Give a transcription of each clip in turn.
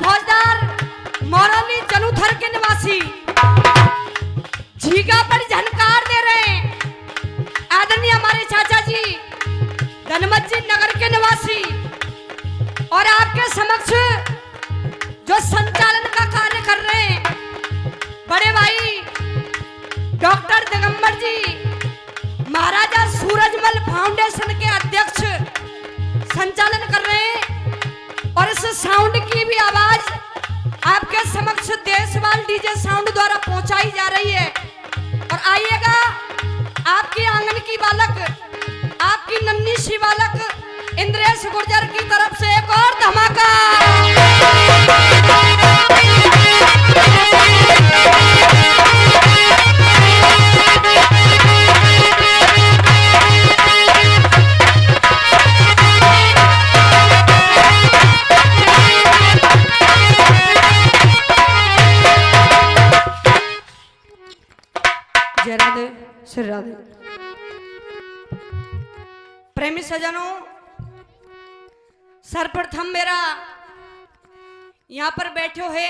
फौजदार मोरनी जनुथर के निवासी झीका पर झनकार दे रहे हैं आदरणीय हमारे चाचा जी धनमत जी नगर के निवासी और आपके समक्ष जो संचालन का कार्य कर रहे हैं बड़े भाई डॉक्टर दिगंबर जी महाराजा सूरजमल फाउंडेशन के अध्यक्ष संचालन कर रहे हैं और इस साउंड की भी आवाज आपके समक्ष देशवाल डीजे साउंड द्वारा पहुंचाई जा रही है। और आइएगा आपकी आंगन की बालक आपकी नन्ही सी बालक इंद्रेश गुर्जर की तरफ से एक और धमाका। राधे श्री राधे। प्रेमी सजनों, सर्वप्रथम मेरा यहाँ पर बैठे हुए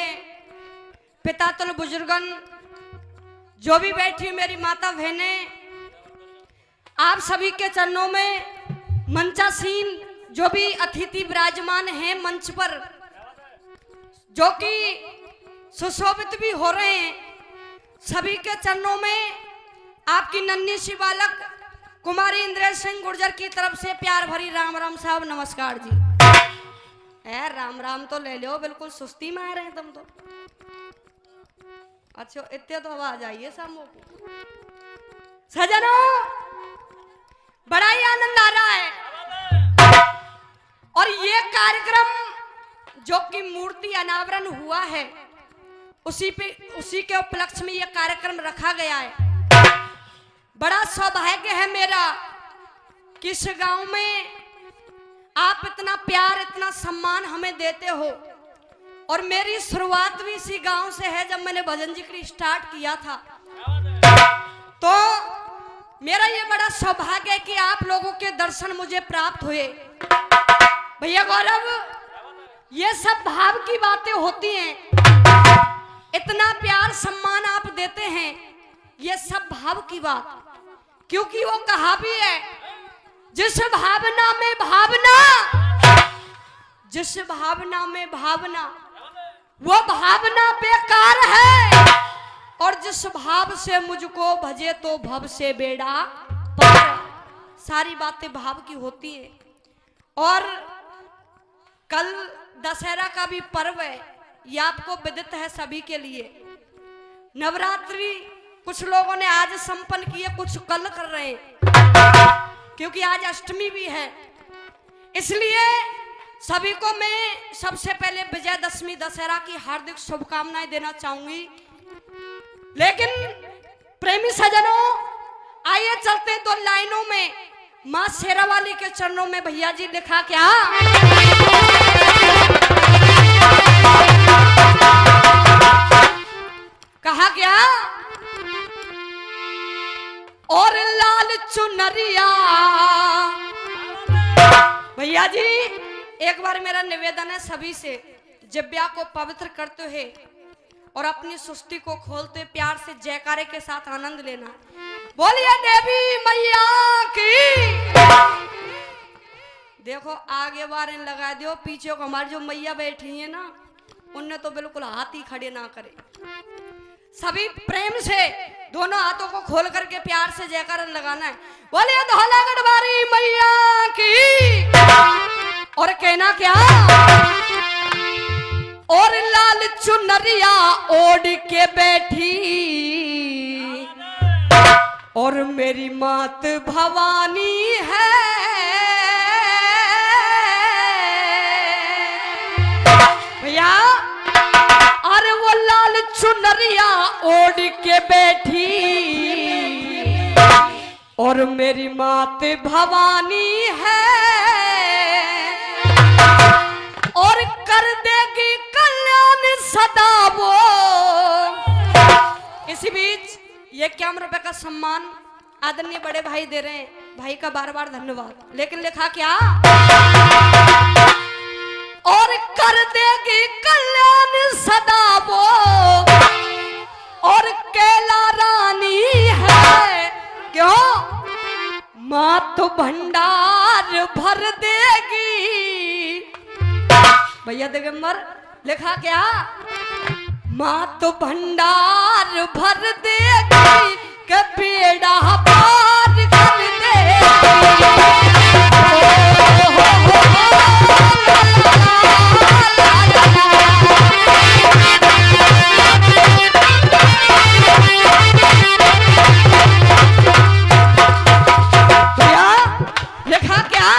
पिता तुल बुजुर्गन जो भी बैठी मेरी माता बहने आप सभी के चरणों में मंचासीन जो भी अतिथि विराजमान हैं मंच पर जो कि सुशोभित भी हो रहे हैं सभी के चरणों में आपकी नन्ही सी बालक कुमारी इंद्रेश सिंह गुर्जर की तरफ से प्यार भरी राम राम साहब नमस्कार जी। राम राम तो ले लो, बिल्कुल सुस्ती में आ रहे हैं तुम तो। अच्छा इतने तो आवाज आई है सामो सजनों, बड़ा ही आनंद आ रहा है। और ये कार्यक्रम जो कि मूर्ति अनावरण हुआ है उसी के उपलक्ष्य में यह कार्यक्रम रखा गया है। बड़ा सौभाग्य है मेरा कि इस गांव में आप इतना प्यार इतना सम्मान हमें देते हो। और मेरी शुरुआत भी इसी गांव से है जब मैंने भजन जिक्र स्टार्ट किया था। तो मेरा ये बड़ा सौभाग्य है कि आप लोगों के दर्शन मुझे प्राप्त हुए। भैया गौरव, ये सब भाव की बातें होती हैं, इतना प्यार सम्मान आप देते हैं, ये सब भाव की बात। क्योंकि वो कहा भी है जिस भावना में भावना, जिस भावना में भावना वो भावना बेकार है। और जिस भाव से मुझको भजे तो भव से बेड़ा पार। सारी बातें भाव की होती हैं। और कल दशहरा का भी पर्व है, ये आपको विदित है सभी के लिए। नवरात्रि कुछ लोगों ने आज संपन्न किए, कुछ कल कर रहे हैं क्योंकि आज अष्टमी भी है। इसलिए सभी को मैं सबसे पहले विजयदशमी दशहरा की हार्दिक शुभकामनाएं देना चाहूंगी। लेकिन प्रेमी सजनों, आइए चलते तो लाइनों में मां शेरावाली के चरणों में। भैया जी लिखा क्या, कहा क्या, और लाल चुनरिया। भैया जी एक बार मेरा निवेदन है सभी से, जिब्या को पवित्र करते हुए और अपनी सुस्ती को खोलते प्यार से जयकारे के साथ आनंद लेना। बोलिए देवी मैया की। देखो आगे बार लगा दो, पीछे को हमारी जो मैया बैठी है ना उनने तो बिल्कुल हाथ ही खड़े ना करे। सभी प्रेम से दोनों हाथों को खोल करके प्यार से जयकारा लगाना है। बोलिए धौलागढ़ वाली मैया की। और कहना क्या, और लाल चुनरिया ओढ़ के बैठी और मेरी मात भवानी है। भैया अरे वो लाल चुनरिया ओढ़ के बैठी और मेरी मात भवानी है और कर देगी कल्याण सदा वो। इसी बीच ये 51 रुपए का सम्मान आदरणीय बड़े भाई दे रहे हैं, भाई का बार बार धन्यवाद। लेकिन लिखा क्या, और कर देगी कल्याण सदा वो, और कैला रानी है क्यों, मां तो भंडार भर देगी। भैया दिगंबर लिखा क्या, मां तो भंडार भर देगी के बेड़ा पार कर देगी। लिखा क्या,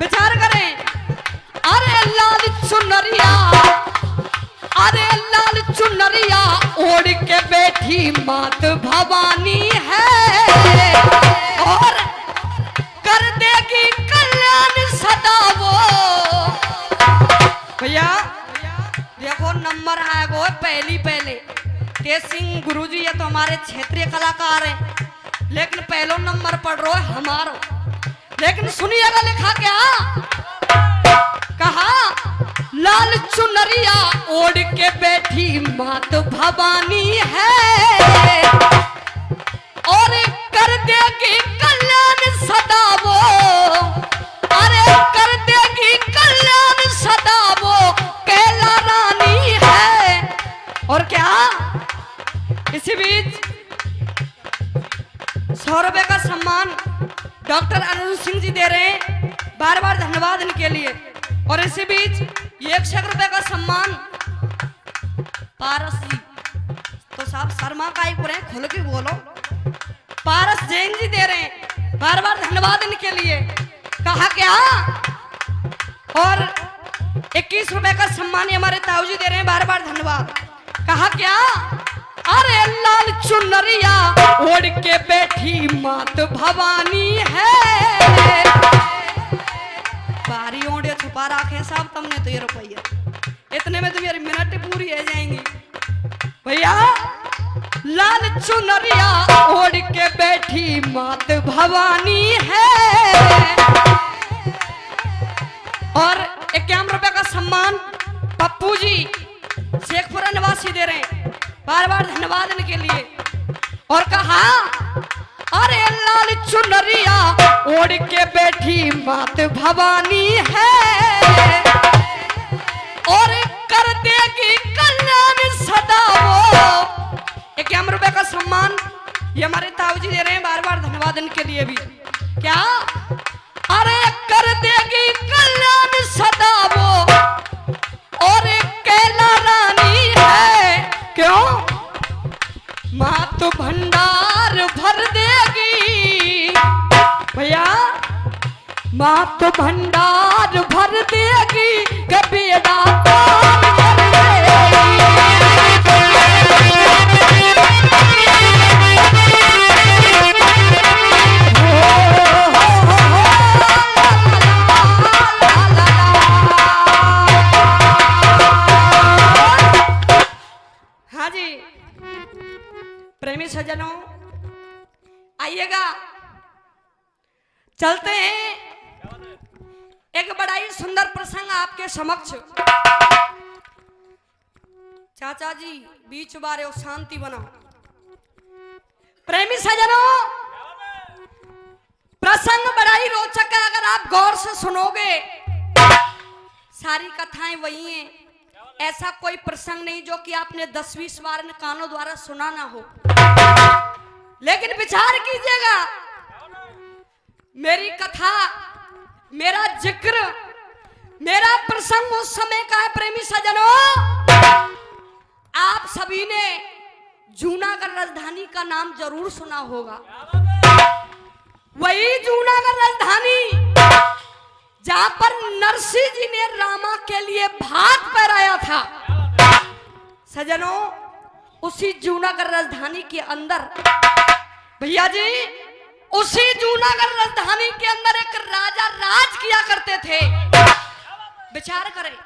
विचार करें। अरे लाल चुनरिया, अरे लाल चुनरिया ओढ़ के बैठी मात भवानी है, और कर देगी कल्याण सदा वो। भैया देखो नंबर आएगा पहले तेज सिंह गुरुजी ये तो हमारे क्षेत्रीय कलाकार हैं, लेकिन पहलो नंबर पढ़ रहा है हमारो। लेकिन सुनिएगा लिखा क्या, कहा लाल चुनरिया ओढ़ के बैठी मात भवानी है, और कर देगी कल्याण सदा वो, अरे कर देगी कल्याण सदा वो, कैला रानी है। और क्या, इसी बीच 100 रुपए का सम्मान डॉक्टर अरुण सिंह जी दे रहे हैं, बार बार धन्यवाद इनके लिए। और इसी बीच 100 रुपए का सम्मान पारस जी, तो साहब शर्मा का ही पूरे खुल के बोलो, पारस जैन जी दे रहे हैं, बार बार धन्यवाद इनके लिए। कहा क्या, और 21 रुपए का सम्मान हमारे ताऊ जी दे रहे हैं, बार बार धन्यवाद। कहा क्या, अरे लाल चुनरिया ओढ़ के बैठी मात भवानी है, बारी ओढ़े छुपा रखे साहब तुमने तो ये रुपया, इतने में तो मेरी मिनट पूरी हो जाएंगी। भैया लाल चुनरिया ओढ़ के बैठी मात भवानी है, और 51 रुपए का सम्मान पप्पू जी शेखपुरा निवासी दे रहे हैं, बार बार धन्यवाद इनके लिए। और कहा, अरे लाल चुनरिया ओढ़ के बैठी मात भवानी है, और कर देगी कल्याण सदा वो। 51 रुपए का सम्मान ये हमारे ताऊ जी दे रहे हैं, बार बार धन्यवाद इनके लिए भी। क्या, अरे कर देगी कल्याण सदा वो, और कैला रानी है क्यों, मां तो भंडार भर देगी। भैया मां तो भंडार भर देगी, कबीरा पार कर देगी। हाँ जी प्रेमी सज्जनों आइएगा, चलते हैं एक बड़ा ही सुंदर प्रसंग आपके समक्ष। चाचा जी बीच बारे और शांति बनाओ। प्रेमी सज्जनों प्रसंग बड़ा ही रोचक है, अगर आप गौर से सुनोगे सारी कथाएं वही हैं, ऐसा कोई प्रसंग नहीं जो कि आपने 10-20 बार कानों द्वारा सुना ना हो। लेकिन विचार कीजिएगा, मेरी कथा, मेरा जिक्र, मेरा प्रसंग उस समय का है प्रेमी सज्जनों। आप सभी ने जूनागढ़ राजधानी का नाम जरूर सुना होगा। वही जूनागढ़ राजधानी जहां पर नरसिंह जी ने रामा के लिए भात पहराया था। सज्जनों उसी जूनागढ़ राजधानी के अंदर भैया जी, उसी जूनागढ़ राजधानी के अंदर एक राजा राज किया करते थे। विचार करें,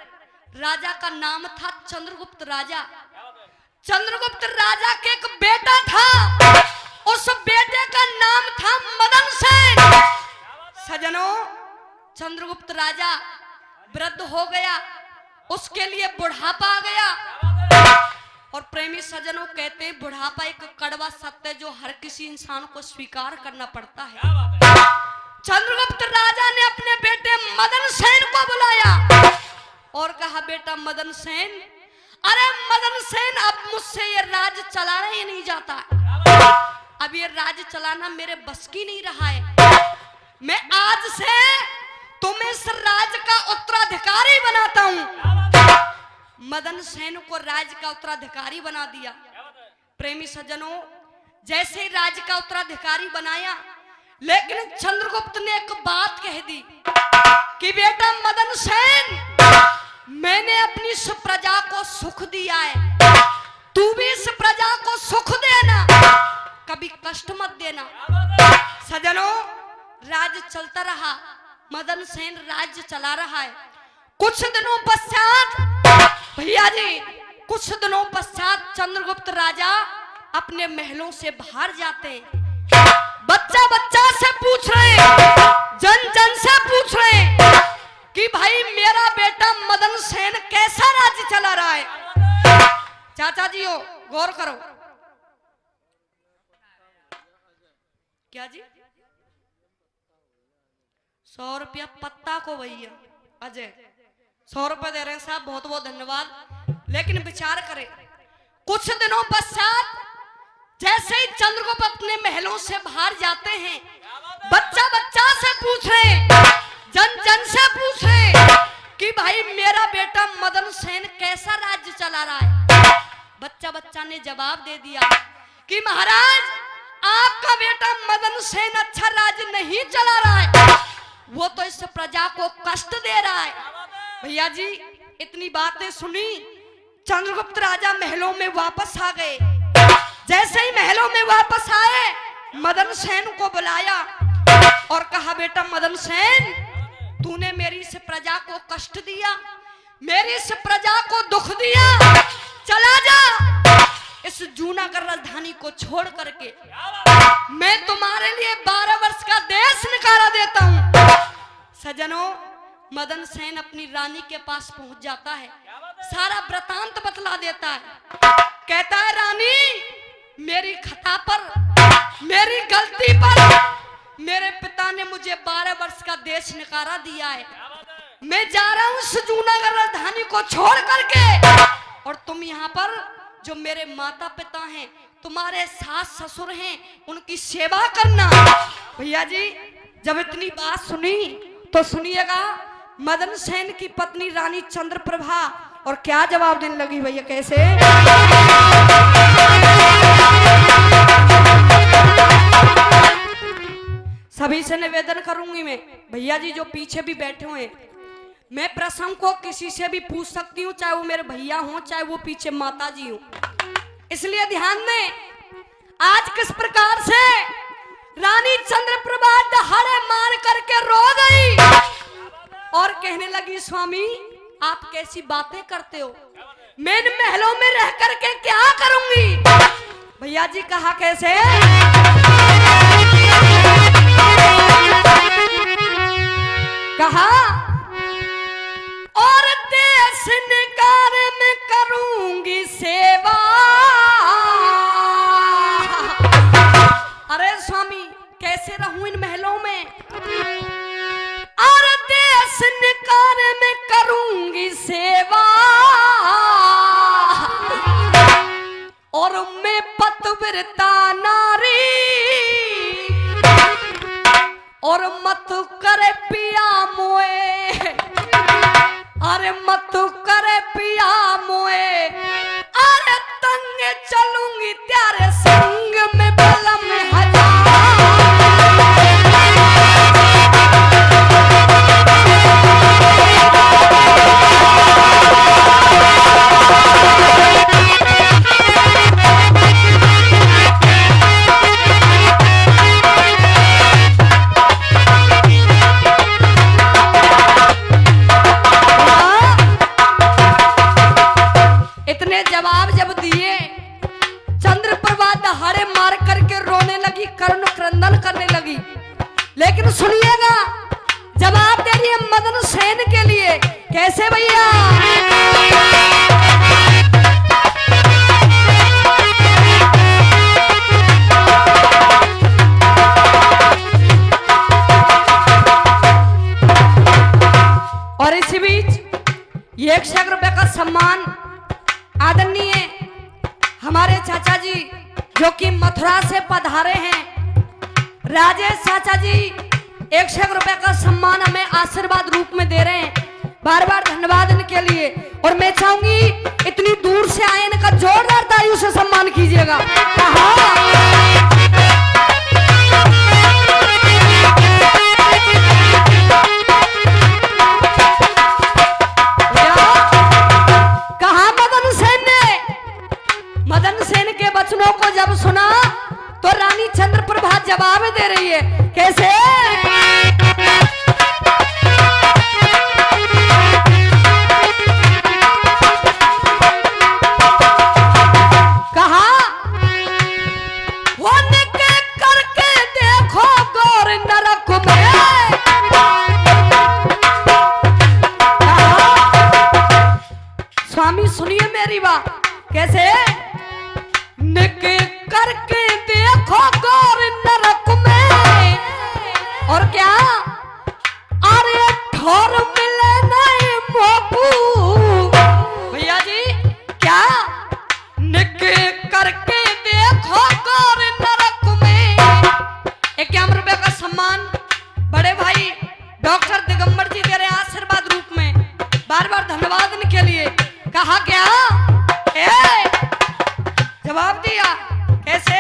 राजा का नाम था चंद्रगुप्त राजा। चंद्रगुप्त राजा के एक बेटा था, उस बेटे का नाम था मदन सेन। सज्जनों चंद्रगुप्त राजा वृद्ध हो गया, उसके लिए बुढ़ापा आ गया। और प्रेमी सज्जनों कहते हैं बुढ़ापा एक कड़वा सत्य है जो हर किसी इंसान को स्वीकार करना पड़ता है। चंद्रगुप्त राजा ने अपने बेटे मदन सेन को बुलाया और कहा, बेटा मदन सेन, अरे मदन सेन, अब मुझसे ये राज चलाना ही नहीं जाता, अब ये राज चलाना मेरे बस की नहीं रहा है। मैं आज से तुम्हें इस राज का उत्तराधिकारी बनाता हूं। मदन सेन को राज का उत्तराधिकारी बना दिया। प्रेमी सज्जनों, जैसे ही राज का उत्तराधिकारी बनाया, लेकिन चंद्रगुप्त ने एक बात कह दी कि बेटा मदन सेन, मैंने अपनी इस प्रजा को सुख दिया है, तू भी इस प्रजा को सुख देना, कभी कष्ट मत देना। सज्जनों, राज चलता रहा, मदन सेन राज्य चला रहा है। कुछ दिनों पश्चात, भैया जी, कुछ दिनों पश्चात चंद्रगुप्त राजा अपने महलों से बाहर जाते हैं। बच्चा बच्चा से पूछ रहे, जन जन से पूछ रहे कि भाई मेरा बेटा मदन सेन कैसा राज्य चला रहा है। चाचा जी हो, गौर करो। क्या जी? 100 रुपया पत्ता को भैया अजय 100 रुपए दे रहे हैं साहब, बहुत बहुत धन्यवाद। लेकिन विचार करें, कुछ दिनों पश्चात जैसे ही चंद्रगुप्त अपने महलों से बाहर जाते हैं, बच्चा बच्चा से पूछ रहे, जन जन से पूछ रहे कि भाई मेरा बेटा मदन सेन कैसा राज्य चला रहा है। बच्चा बच्चा ने जवाब दे दिया कि महाराज, आपका बेटा मदन सेन अच्छा राज्य नहीं चला रहा है, वो तो इस प्रजा को कष्ट दे रहा है। भैया जी, इतनी बातें सुनी, चंद्रगुप्त राजा महलों में वापस आ गए। जैसे ही महलों में वापस आए, मदन सेन को बुलाया और कहा, बेटा मदन सेन, तूने मेरी इस प्रजा को कष्ट दिया, मेरी इस प्रजा को दुख दिया, चला जा इस जूनागढ़ राजधानी को छोड़ करके, मैं तुम्हारे लिए 12 वर्ष का देश निकाला देता हूं। सज्जनों, मदन सेन अपनी रानी के पास पहुंच जाता है, सारा वृतांत बतला देता है। कहता है, रानी, मेरी खता पर, मेरी गलती पर मेरे पिता ने मुझे 12 वर्ष का देश निकाला दिया है, मैं जा रहा हूं इस जूनागढ़ राजधानी को छोड़ करके, और तुम यहाँ पर जो मेरे माता पिता हैं, तुम्हारे सास ससुर हैं, उनकी सेवा करना। भैया जी, जब इतनी बात सुनी तो सुनिएगा मदन सेन की पत्नी रानी चंद्रप्रभा और क्या जवाब देने लगी। भैया कैसे? सभी से निवेदन करूंगी मैं, भैया जी जो पीछे भी बैठे हुए हैं, मैं प्रसंग को किसी से भी पूछ सकती हूँ, चाहे वो मेरे भैया हों, चाहे वो पीछे माता जी हों, इसलिए ध्यान दें। आज किस प्रकार से रानी चंद्रप्रभा दहाड़े मार करके रो गई और कहने लगी, स्वामी आप कैसी बातें करते हो, मैं इन महलों में रह करके क्या करूंगी। भैया जी कहा कैसे? कहा, और देश निकार में करूंगी सेवा। अरे स्वामी कैसे रहूं इन महलों में, और देश निकार में करूंगी सेवा, और मैं पतिव्रता नारी, और मत करे पिया मोए, अरे मत करे पिया मोए, अरे तंग चलूंगी तेरे संग में बलम हजार। जवाब जब दिए, चंद्रप्रभा दहाड़े मार करके रोने लगी, करुण क्रंदन करने लगी। लेकिन सुनिएगा, जवाब दे रही है मदन सेन के लिए कैसे भैया? और इसी बीच ये 100 रुपए का सम्मान आदरणीय हमारे चाचा जी जो कि मथुरा से पधारे हैं, राजेश चाचा जी 100 रुपए का सम्मान हमें आशीर्वाद रूप में दे रहे हैं। बार बार धन्यवाद इनके लिए। और मैं चाहूंगी इतनी दूर से आए इनका जोरदार तालियों से सम्मान कीजिएगा। कहा मदन सेन के वचनों को जब सुना तो रानी चंद्रप्रभा जवाब दे रही है, कैसे? कहा होने के करके देखो गौर नरक में। स्वामी सुनिए मेरी बात, कैसे? निके करके देखो गौर नरक में, और क्या? अरे ठोर मिले नहीं मोकू। भैया जी क्या? निके करके देखो गौर नरक में। 51 रुपए का सम्मान बड़े भाई डॉक्टर दिगंबर जी दे रहे आशीर्वाद रूप में। बार बार धन्यवाद इनके लिए। कहा क्या? जवाब दिया, कैसे?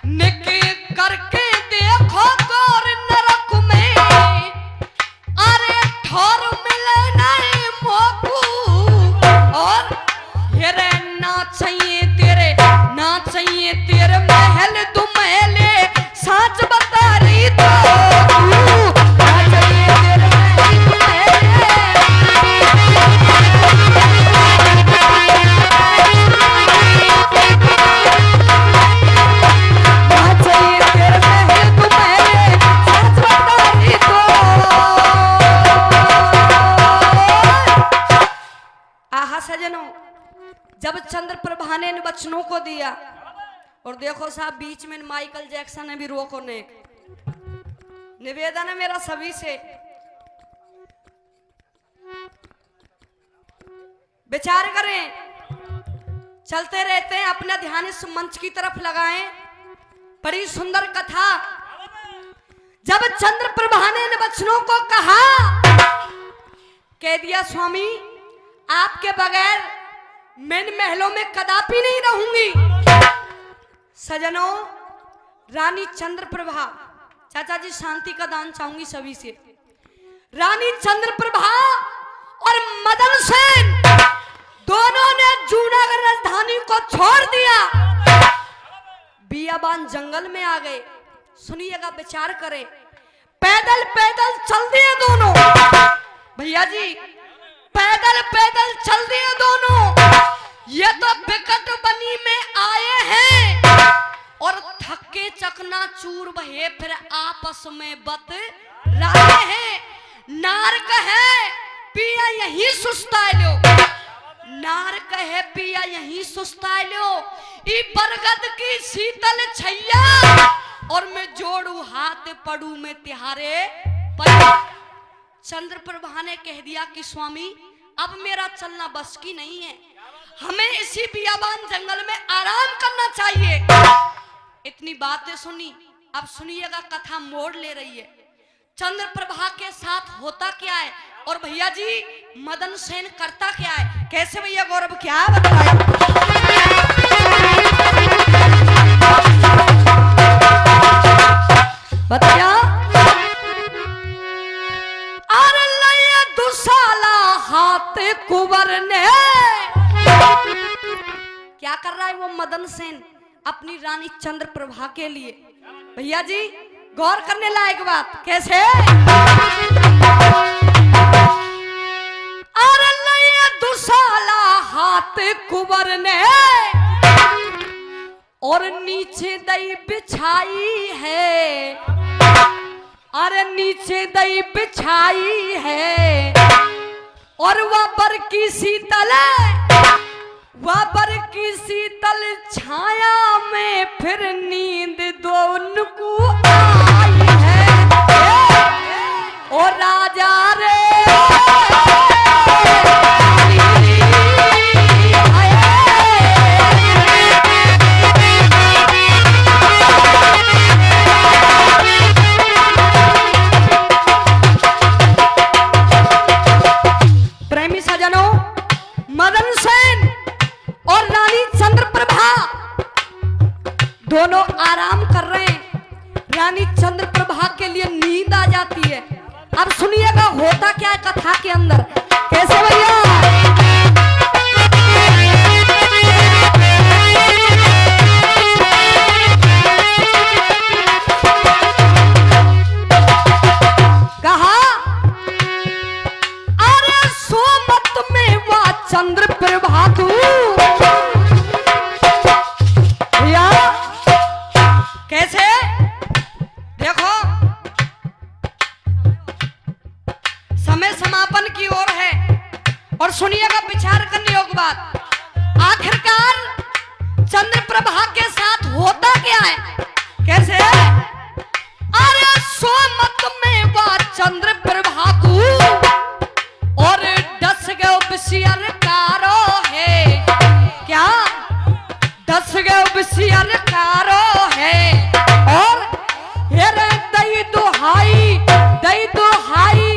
निके करके देखो गौर नरक में, अरे ठोर मिले नहीं मोकू। और हेरे ना चाहिए तेरे महल तू महले साच बता रही तो ना चाहिए तेरे महल तू सजनों। जब चंद्रप्रभा ने इन वचनों को दिया, और देखो साहब बीच में माइकल जैक्सन ने भी रोको ने। निवेदन है मेरा सभी से, विचार करें, चलते रहते हैं, अपना ध्यान इस मंच की तरफ लगाएं। बड़ी सुंदर कथा। जब चंद्रप्रभा ने इन वचनों को कहा, कह दिया स्वामी आपके बगैर मैं इन महलों में कदापि नहीं रहूंगी। सजनों, रानी चंद्रप्रभा, चाचा जी शांति का दान चाहूंगी सभी से। रानी चंद्रप्रभा और मदन सेन दोनों ने जूनागढ़ राजधानी को छोड़ दिया, बियाबान जंगल में आ गए। सुनिएगा, विचार करें, पैदल पैदल चल दिए दोनों। भैया जी पैदल पैदल चल दिए दोनों। ये तो विकट बनी में आए हैं और थके चकनाचूर भये फिर आपस में बतराए हैं। नार कहे पिया यही सुस्ता लो, नार कहे पिया यही सुस्ता लो, ई बरगद की शीतल छैया और मैं जोड़ू हाथ पड़ू में तिहारे पर। चंद्रप्रभा ने कह दिया कि स्वामी अब मेरा चलना बस की नहीं है, हमें इसी बियाबान जंगल में आराम करना चाहिए। इतनी बातें सुनी, अब सुनिएगा कथा मोड़ ले रही है। चंद्रप्रभा के साथ होता क्या है और भैया जी मदन सेन करता क्या है, कैसे भैया गौरव क्या बताए। बताया अरे लये दुसाला हाथ कुंवर ने। क्या कर रहा है वो मदन सेन अपनी रानी चंद्रप्रभा के लिए। भैया जी गौर करने लायक बात, कैसे। अरे लये दुसाला हाथ कुंवर ने और नीचे दई बिछाई है, अरे नीचे दई बिछाई है और वह बर की शीतल छाया में फिर नींद दो उनको आई है। ओ राजा रे दोनों आराम कर रहे हैं। रानी चंद्रप्रभा के लिए नींद आ जाती है। अब सुनिएगा होता क्या है कथा के अंदर। कैसे भैया? कहा अरे सोमत में वह चंद्रप्रभा तू कैसे देखो समय समापन की ओर है और सुनिएगा विचार करने योग्य बात। आखिरकार चंद्रप्रभा के साथ होता क्या है? कैसे? अरे सोमत में वह चंद्रप्रभा को और दस गए बिसियर कारो है। क्या? दस गए बिसियर कारो है और दई दुहाई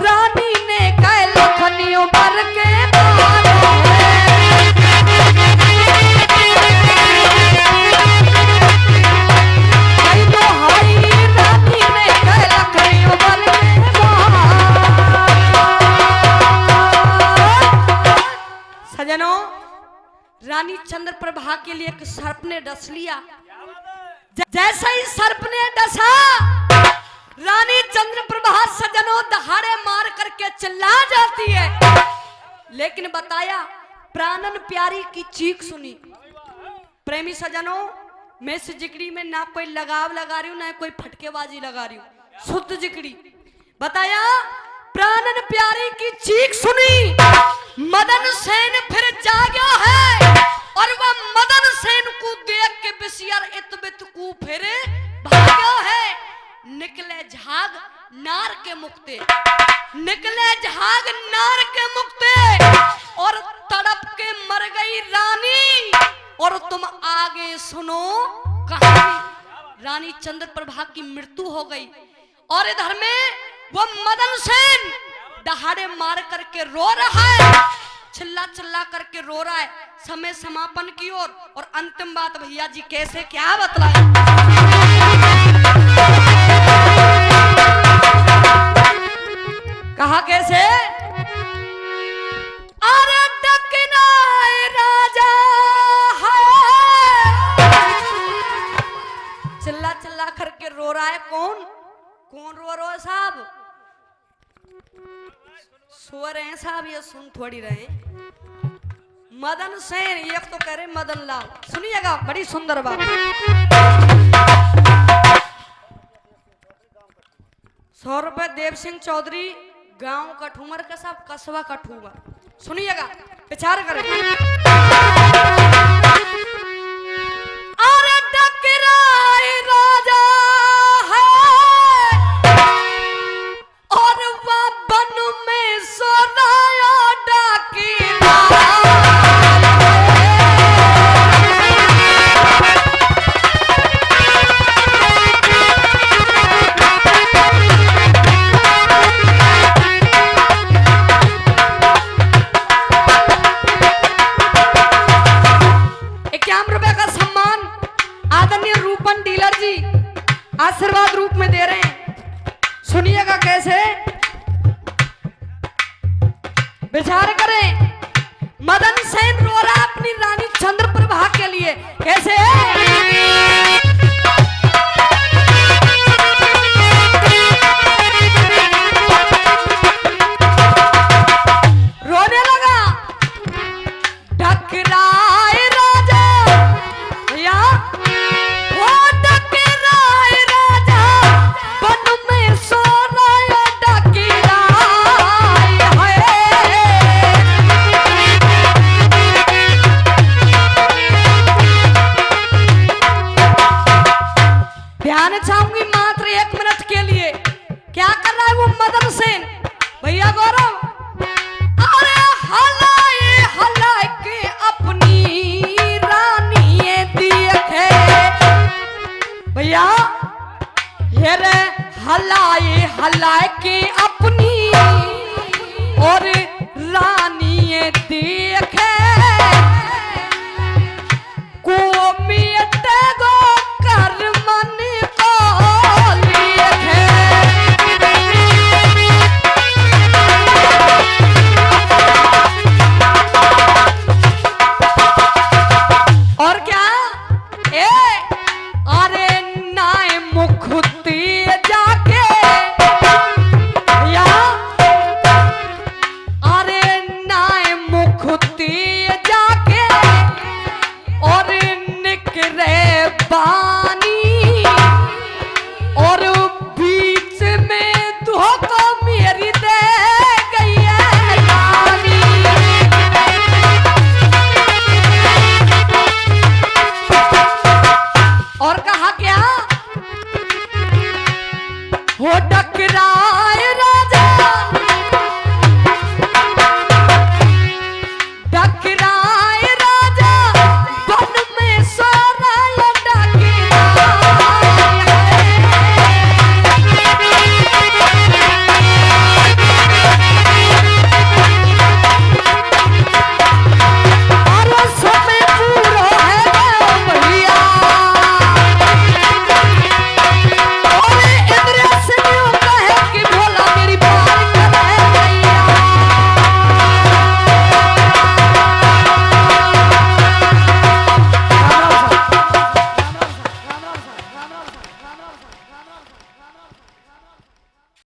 रानी ने कह लखनियों पर के मारो है। दई दुहाई रानी ने कह लखनियों पर के मारो। सजनों, रानी चंद्रप्रभा के लिए एक सर्प ने डस लिया। जैसा ही सर्प ने डसा, रानी चंद्रप्रभा सजनों दहाड़े मार करके चिल्ला जाती है। लेकिन बताया प्राणन प्यारी की चीख सुनी। प्रेमी सजनों, मैं इस जिकड़ी में ना कोई लगाव लगा रही हूं ना कोई फटकेबाजी लगा रही हूं, शुद्ध जिकड़ी। बताया प्राणन प्यारी की चीख सुनी। मदन सेन फिर जागो है और वह मदन सेन को देख के बिसियर इतबित को फिर भागो है। निकले झाग नार के मुक्ते, निकले झाग नार के मुक्ते और तड़प के मर गई रानी। और तुम आगे सुनो कहानी। रानी चंद्रप्रभा की मृत्यु हो गई और इधर में वो मदन सेन दहाड़े मार करके रो रहा है, चिल्ला चिल्ला करके रो रहा है। समय समापन की ओर और अंतिम बात भैया जी कैसे क्या बतलाए। कहा कैसे? अरे डकना राजा है। चिल्ला चिल्ला करके रो रहा है। कौन कौन रो है साहब? सो रहे हैं साहब, ये सुन थोड़ी रहे। मदन सेन, ये तो कह रहे मदन लाल। सुनिएगा बड़ी सुंदर बात। 100 रुपए देव सिंह चौधरी, गांव कठूमर का साहब, कस्बा कठूमर। सुनिएगा, विचार करें। अरे डकराए राजा है और वह बन में सोनाया डकरा। आशीर्वाद रूप में दे रहे हैं। सुनिएगा कैसे, विचार करें। मदन सेन रो रहा अपनी रानी चंद्रप्रभा के लिए। कैसे? रोने लगा। डकराए राजा या बन में सोना डकराए है। हलाए हलाए के अपनी और रानी दे